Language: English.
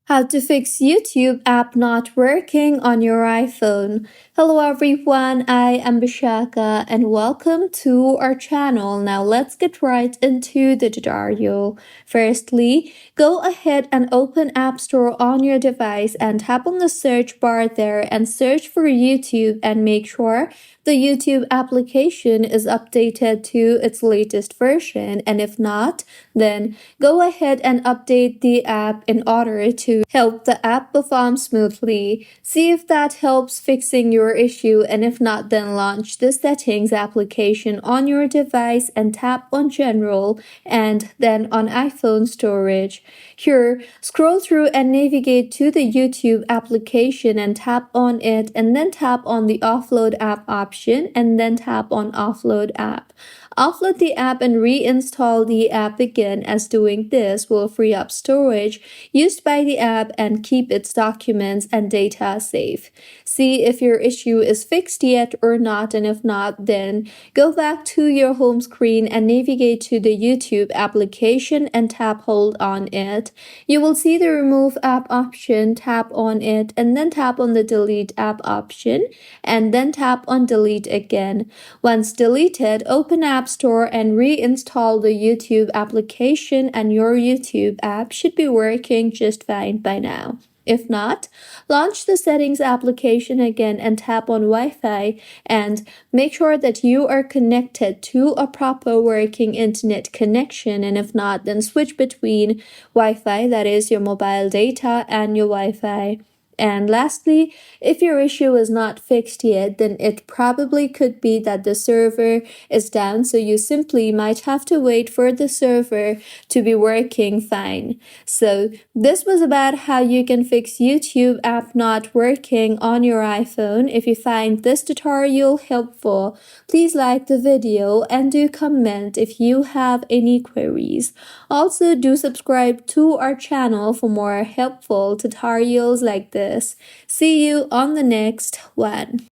How to fix YouTube app not working on your iPhone. Hello everyone, I am Bishaka and welcome to our channel. Now let's get right into the tutorial. Firstly, go ahead and open App Store on your device and tap on the search bar there and search for YouTube and make sure the YouTube application is updated to its latest version, and if not, then go ahead and update the app in order to help the app perform smoothly. See if that helps fixing your issue, and if not, then launch the settings application on your device and tap on general and then on iPhone storage. Here, scroll through and navigate to the YouTube application and tap on it, and then tap on the offload app option and then tap on offload app. Offload the app and reinstall the app again, as doing this will free up storage used by the app and keep its documents and data safe. See if your issue is fixed yet or not, and if not, then go back to your home screen and navigate to the YouTube application and tap hold on it. You will see the remove app option, tap on it and then tap on the delete app option and then tap on delete again. Once deleted, open App Store and reinstall the YouTube application and your YouTube app should be working just fine by now. If not, launch the settings application again and tap on Wi-Fi and make sure that you are connected to a proper working internet connection, and if not, then switch between Wi-Fi, that is your mobile data, and your Wi-Fi. And lastly, if your issue is not fixed yet, then it probably could be that the server is down, so you simply might have to wait for the server to be working fine. So this was about how you can fix YouTube app not working on your iPhone. If you find this tutorial helpful, please like the video and do comment if you have any queries. Also, do subscribe to our channel for more helpful tutorials like this. See you on the next one.